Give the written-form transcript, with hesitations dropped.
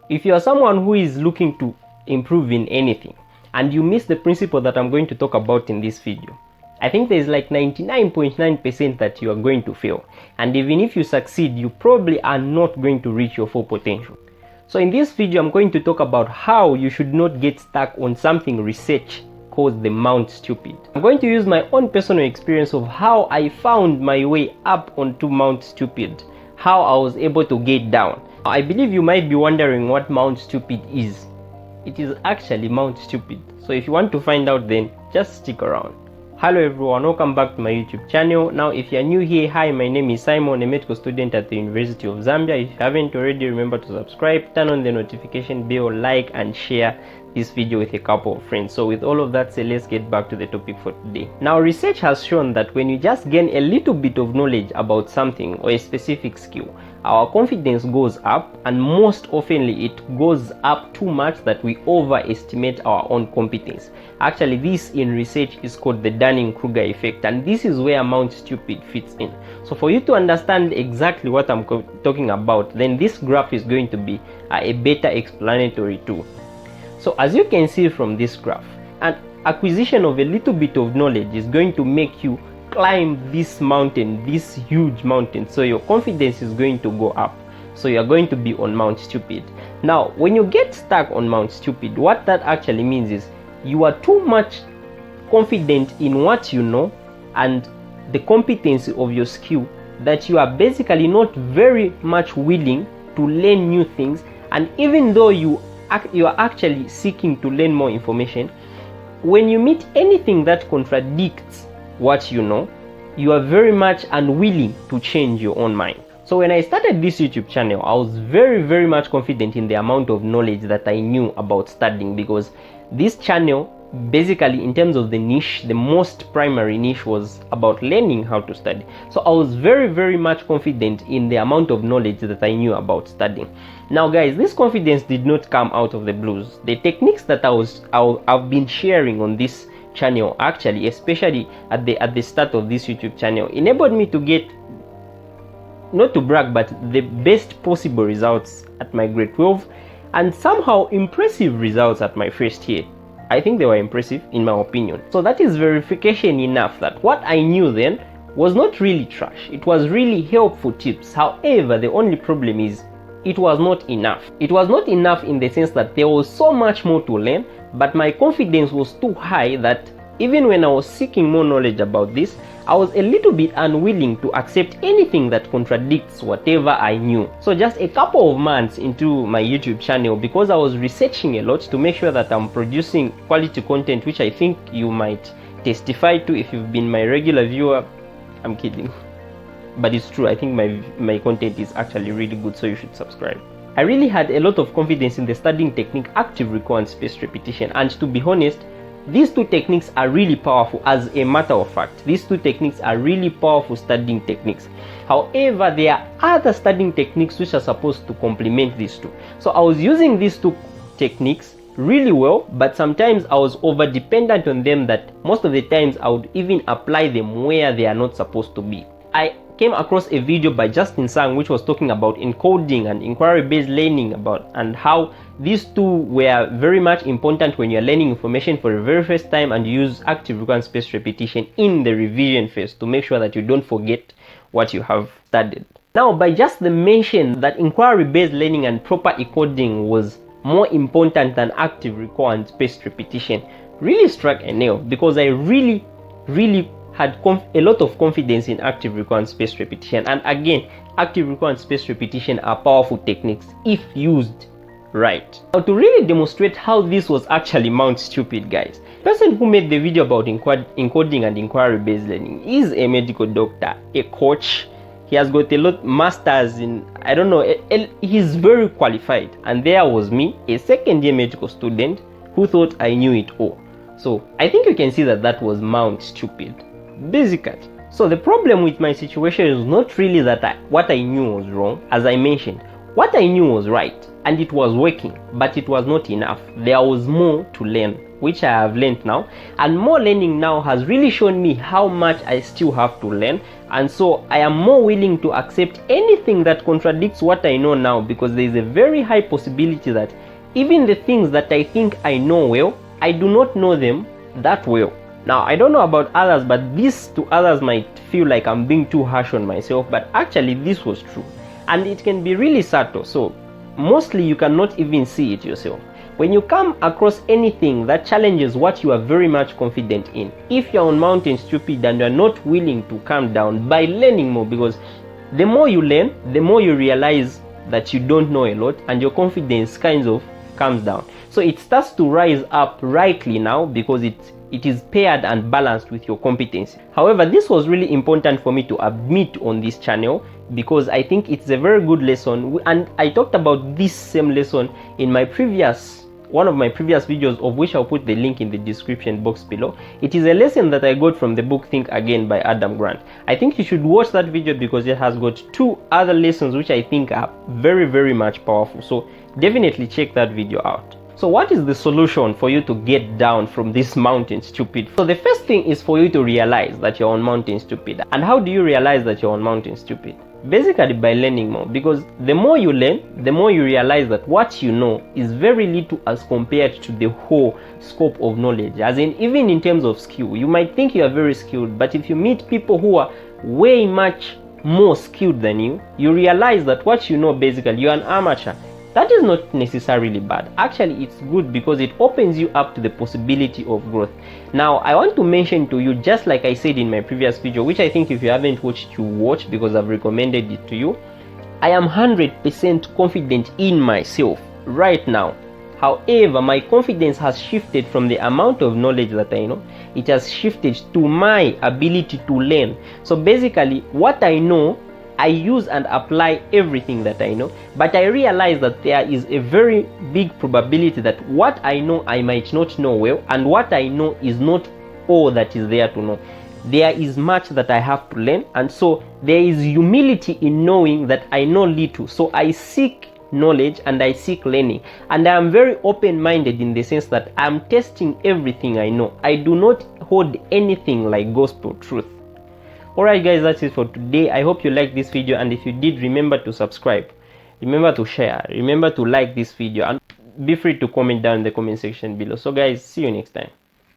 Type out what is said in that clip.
If you are someone who is looking to improve in anything and you miss the principle that I'm going to talk about in this video, I think there's like 99.9% that you are going to fail. And even if you succeed, you probably are not going to reach your full potential. So in this video, I'm going to talk about how you should not get stuck on something research calls the Mount Stupid. I'm going to use my own personal experience of how I found my way up onto Mount Stupid, how I was able to get down. I believe you might be wondering what Mount Stupid is. It is actually Mount Stupid. So if you want to find out, then just stick around. Hello everyone, welcome back to my YouTube channel. Now if you're new here, hi, my name is Simon, a medical student at the University of Zambia. If you haven't already, remember to subscribe, turn on the notification bell, like and share this video with a couple of friends. So with all of that said, let's get back to the topic for today. Now research has shown that when you just gain a little bit of knowledge about something or a specific skill, our confidence goes up, and most oftenly it goes up too much that we overestimate our own competence. Actually, this in research is called the Dunning Kruger effect, and this is where Mount Stupid fits in. So for you to understand exactly what I'm talking about, then this graph is going to be a better explanatory tool. So as you can see from this graph, an acquisition of a little bit of knowledge is going to make you climb this mountain, this huge mountain. So your confidence is going to go up. So you're going to be on Mount Stupid. Now, when you get stuck on Mount Stupid, what that actually means is you are too much confident in what you know and the competency of your skill that you are basically not very much willing to learn new things. And even though you are actually seeking to learn more information, when you meet anything that contradicts what you know, you are very much unwilling to change your own mind. So when I started this YouTube channel, I was very much confident in the amount of knowledge that I knew about studying, because this channel basically, in terms of the niche, the most primary niche was about learning how to study. So I was very much confident in the amount of knowledge that I knew about studying. Now guys, this confidence did not come out of the blues. The techniques that I've been sharing on this channel, actually especially at the start of this YouTube channel, enabled me to get, not to brag, but the best possible results at my grade 12 and somehow impressive results at my first year. I think they were impressive in my opinion. So that is verification enough that what I knew then was not really trash. It was really helpful tips. However, the only problem is it was not enough. It was not enough in the sense that there was so much more to learn, but my confidence was too high that even when I was seeking more knowledge about this, I was a little bit unwilling to accept anything that contradicts whatever I knew. So just a couple of months into my YouTube channel, because I was researching a lot to make sure that I'm producing quality content, which I think you might testify to if you've been my regular viewer. I'm kidding, but it's true. I think my content is actually really good, so you should subscribe. I really had a lot of confidence in the studying technique active recall and spaced repetition, and to be honest, these two techniques are really powerful. As a matter of fact, these two techniques are really powerful studying techniques. However, there are other studying techniques which are supposed to complement these two. So I was using these two techniques really well, but sometimes I was over dependent on them, that most of the times I would even apply them where they are not supposed to be. I came across a video by Justin Sang which was talking about encoding and inquiry-based learning, and how these two were very much important when you're learning information for the very first time, and you use active recall and spaced repetition in the revision phase to make sure that you don't forget what you have studied. Now, by just the mention that inquiry-based learning and proper encoding was more important than active recall and spaced repetition really struck a nail, because I really had a lot of confidence in active recall and spaced repetition. And again, active recall and spaced repetition are powerful techniques if used right. Now, to really demonstrate how this was actually Mount Stupid, guys, the person who made the video about encoding and inquiry-based learning is a medical doctor, a coach. He has got a lot masters in, I don't know, he's very qualified. And there was me, a second-year medical student, who thought I knew it all. So I think you can see that that was Mount Stupid, basically. So the problem with my situation is not really that what I knew was wrong. As I mentioned, what I knew was right and it was working, but it was not enough. There was more to learn which I have learned now, and more learning now has really shown me how much I still have to learn. And so I am more willing to accept anything that contradicts what I know now, because there is a very high possibility that even the things that I think I know well, I do not know them that well. Now, I don't know about others, but this to others might feel like I'm being too harsh on myself, but actually this was true. And it can be really subtle, so mostly you cannot even see it yourself. When you come across anything that challenges what you are very much confident in, if you're on Mountain Stupid and you're not willing to calm down by learning more, because the more you learn, the more you realize that you don't know a lot, and your confidence kind of comes down. So it starts to rise up rightly now, because it is paired and balanced with your competency. However, this was really important for me to admit on this channel, because I think it's a very good lesson, and I talked about this same lesson in my one of my previous videos, of which I'll put the link in the description box below. It is a lesson that I got from the book Think Again by Adam Grant. I think you should watch that video, because it has got 2 other lessons which I think are very, very much powerful. So definitely check that video out. So what is the solution for you to get down from this Mountain Stupid? So the first thing is for you to realize that you're on Mountain Stupid. And how do you realize that you're on Mountain Stupid? Basically by learning more, because the more you learn, the more you realize that what you know is very little as compared to the whole scope of knowledge. As in, even in terms of skill, you might think you are very skilled, but if you meet people who are way much more skilled than you, you realize that what you know, basically you're an amateur. That is not necessarily bad. Actually, it's good, because it opens you up to the possibility of growth. Now, I want to mention to you, just like I said in my previous video, which I think if you haven't watched, you watch, because I've recommended it to you. I am 100% confident in myself right now. However, my confidence has shifted from the amount of knowledge that I know. It has shifted to my ability to learn. So basically, what I know, I use and apply everything that I know, but I realize that there is a very big probability that what I know I might not know well, and what I know is not all that is there to know. There is much that I have to learn, and so there is humility in knowing that I know little. So I seek knowledge and I seek learning, and I am very open-minded in the sense that I am testing everything I know. I do not hold anything like gospel truth. Alright guys, that's it for today. I hope you liked this video, and if you did, remember to subscribe, remember to share, remember to like this video, and be free to comment down in the comment section below. So guys, see you next time.